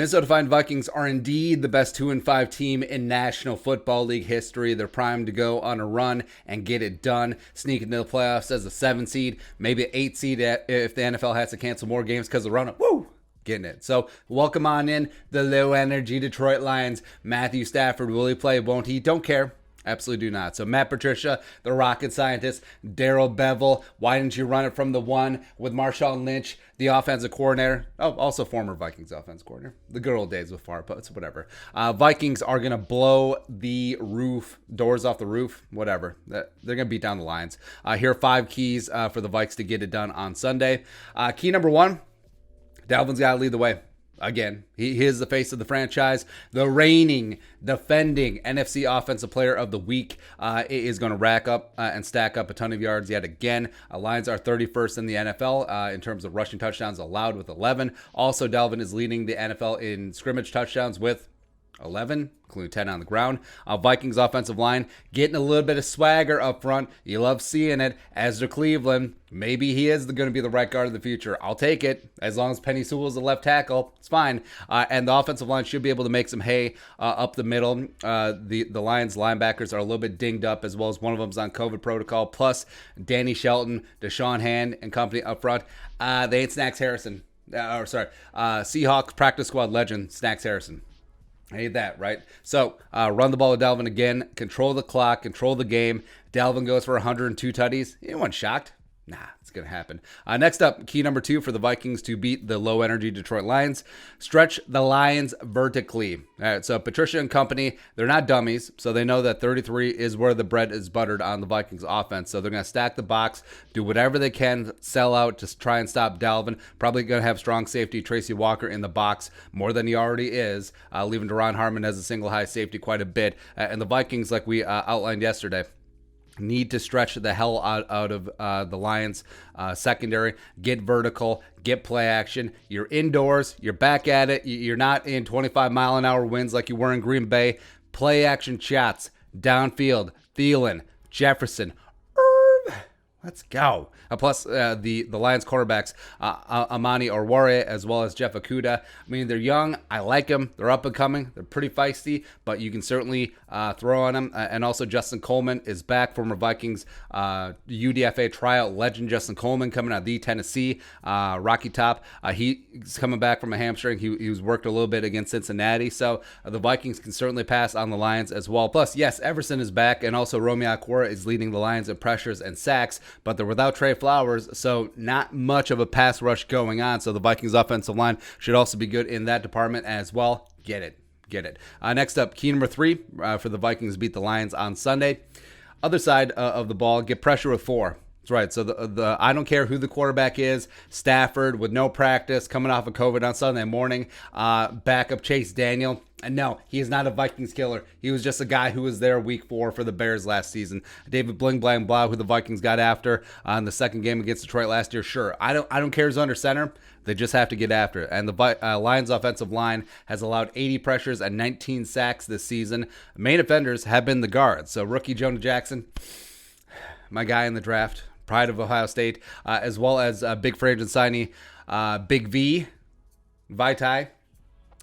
Minnesota Vikings are indeed the best 2-5 team in National Football League history. They're primed to go on a run and get it done. Sneak into the playoffs as a 7 seed, maybe an 8 seed if the NFL has to cancel more games because of the run-up. Woo! Getting it. So welcome on in the low-energy Detroit Lions. Matthew Stafford, will he play? Won't he? Don't care. Absolutely do not. So Matt Patricia, the rocket scientist, Darrell Bevell, why didn't you run it from the one with Marshawn Lynch, the offensive coordinator? Oh, also former Vikings offensive coordinator. The good old days with Favre, but it's whatever. Vikings are going to blow the doors off the roof, whatever. They're going to beat down the Lions. Here are 5 keys for the Vikes to get it done on Sunday. Key number 1, DALVIN's got to lead the way. Again, he is the face of the franchise. The reigning, defending NFC Offensive Player of the Week is going to rack up and stack up a ton of yards yet again. Lions are 31st in the NFL in terms of rushing touchdowns allowed with 11. Also, DALVIN is leading the NFL in scrimmage touchdowns with 11, including 10 on the ground. Vikings offensive line getting a little bit of swagger up front. You love seeing it. Ezra Cleveland, maybe he is going to be the right guard of the future. I'll take it. As long as Penny Sewell's the left tackle, it's fine. And the offensive line should be able to make some hay up the middle. The Lions linebackers are a little bit dinged up, as well as one of them's on COVID protocol. Plus, Danny Shelton, Deshaun Hand, and company up front. They ain't Snacks Harrison. Seahawks practice squad legend, Snacks Harrison. I hate that, right? So, run the ball with DALVIN again. Control the clock. Control the game. DALVIN goes for 102 tutties. Anyone shocked? Nah, it's going to happen. Next up, key number 2 for the Vikings to beat the low-energy Detroit Lions. Stretch the Lions vertically. All right, so Patricia and company, they're not dummies, so they know that 33 is where the bread is buttered on the Vikings offense. So they're going to stack the box, do whatever they can, sell out, just try and stop DALVIN. Probably going to have strong safety Tracy Walker in the box more than he already is, leaving Deron Harmon as a single high safety quite a bit. And the Vikings, like we outlined yesterday, need to stretch the hell out of the Lions secondary, get vertical, get play action. You're indoors, you're back at it, you're not in 25-mile-an-hour winds like you were in Green Bay. Play action shots, downfield, Thielen, Jefferson, let's go. Plus, the Lions cornerbacks, Amani Oruwariye, as well as Jeff Okudah. I mean, they're young. I like them. They're up and coming. They're pretty feisty, but you can certainly throw on them. And also, Justin Coleman is back, former Vikings UDFA tryout legend Justin Coleman coming out of the Tennessee Rocky Top. He's coming back from a hamstring. He was worked a little bit against Cincinnati. So the Vikings can certainly pass on the Lions as well. Plus, yes, Everson is back, and also Romeo Okwara is leading the Lions in pressures and sacks, but they're without Trey Flowers, so not much of a pass rush going on. So the Vikings offensive line should also be good in that department as well. Get it. Next up, key number 3 for the Vikings beat the Lions on Sunday. Other side of the ball, get pressure with 4. That's right. So the I don't care who the quarterback is. Stafford with no practice, coming off of COVID on Sunday morning. Backup Chase Daniel. And no, he is not a Vikings killer. He was just a guy who was there week 4 for the Bears last season. David Bling Blang Blah, who the Vikings got after in the second game against Detroit last year. Sure, I don't care who's under center. They just have to get after it. And the Lions offensive line has allowed 80 pressures and 19 sacks this season. Main offenders have been the guards. So rookie Jonah Jackson, my guy in the draft, pride of Ohio State, as well as big free agent signee Big V, Vitae.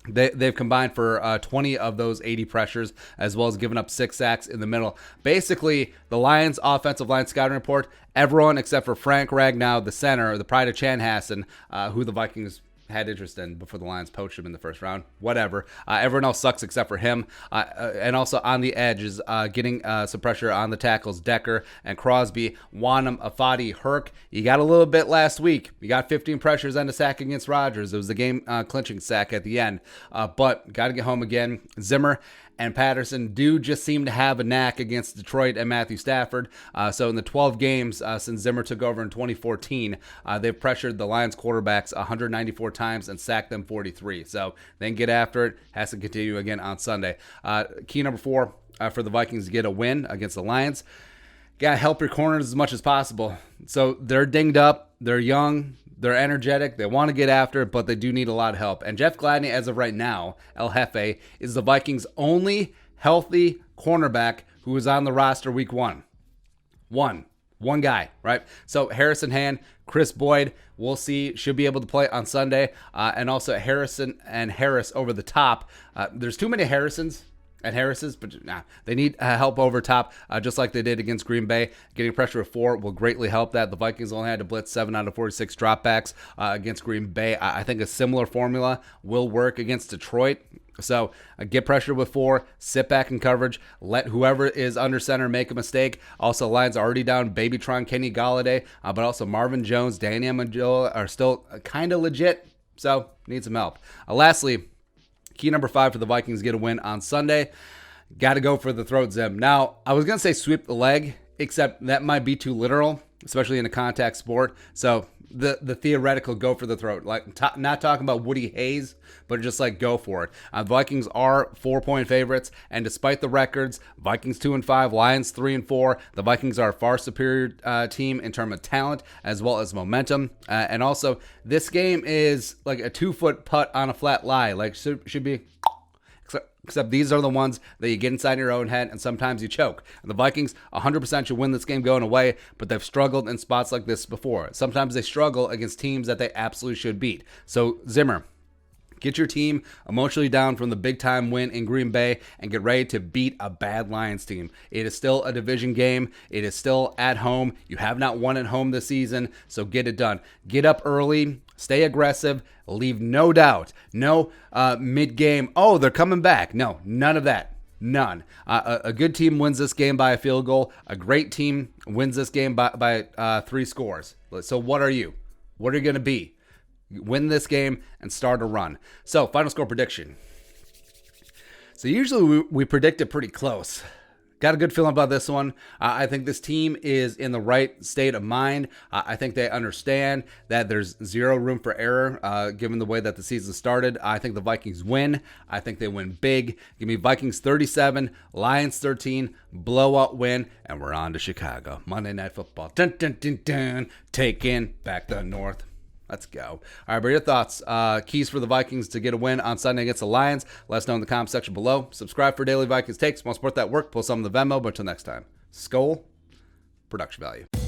They've combined for 20 of those 80 pressures, as well as giving up 6 sacks in the middle. Basically, the Lions offensive line scouting report, everyone except for Frank Ragnow, the center, the pride of Chanhassen, who the Vikings had interest in before the Lions poached him in the first round. Whatever. Everyone else sucks except for him. And also on the edge is getting some pressure on the tackles. Decker and Crosby, Wanham, Afadi, Herc. You got a little bit last week. You got 15 pressures and a sack against Rodgers. It was the game clinching sack at the end. But got to get home again. Zimmer and Patterson do just seem to have a knack against Detroit and Matthew Stafford. So in the 12 games since Zimmer took over in 2014, they've pressured the Lions quarterbacks 194 times and sacked them 43. So they can get after it. Has to continue again on Sunday. Key number 4 for the Vikings to get a win against the Lions. Got to help your corners as much as possible. So they're dinged up. They're young. They're energetic. They want to get after it, but they do need a lot of help. And Jeff Gladney, as of right now, El Jefe, is the Vikings' only healthy cornerback who was on the roster week 1. one guy, right? So Harrison Hand, Chris Boyd, we'll see, should be able to play on Sunday. And also Harrison and Harris over the top. There's too many Harrisons and Harris's, but they need help over top, just like they did against Green Bay. Getting pressure of 4 will greatly help that. The Vikings only had to blitz 7 out of 46 dropbacks against Green Bay. I think a similar formula will work against Detroit. So get pressure with 4, sit back in coverage, let whoever is under center make a mistake. Also, Lions are already down Babytron, Kenny Galladay, but also Marvin Jones, Danny Amendola are still kind of legit, so need some help. Lastly, key number 5 for the Vikings get a win on Sunday. Got to go for the throat, Zim. Now, I was going to say sweep the leg, except that might be too literal, especially in a contact sport. So the theoretical go for the throat, like not talking about Woody Hayes, but just like go for it. The Vikings are 4-point favorites, and despite the records, Vikings 2-5, Lions 3-4. The Vikings are a far superior team in terms of talent as well as momentum, and also this game is like a 2-foot putt on a flat lie. Like should be. Except these are the ones that you get inside your own head, and sometimes you choke. And the Vikings 100% should win this game going away, but they've struggled in spots like this before. Sometimes they struggle against teams that they absolutely should beat. So, Zimmer, get your team emotionally down from the big-time win in Green Bay and get ready to beat a bad Lions team. It is still a division game. It is still at home. You have not won at home this season, so get it done. Get up early. Stay aggressive. Leave no doubt. No mid-game, oh, they're coming back. No, none of that. None. A good team wins this game by a field goal. A great team wins this game by 3 scores. So what are you? What are you going to be? Win this game and start a run. So, final score prediction. So usually we predict it pretty close. Got a good feeling about this one. I think this team is in the right state of mind. I think they understand that there's zero room for error given the way that the season started. I think the Vikings win. I think they win big. Give me Vikings 37, Lions 13, blowout win, and we're on to Chicago. Monday Night Football. Dun, dun, dun, dun. Taking back the North. Let's go. All right, but your thoughts, keys for the Vikings to get a win on Sunday against the Lions. Let us know in the comment section below. Subscribe for daily Vikings takes. Want to support that work, pull some of the Venmo. But until next time, Skol, production value.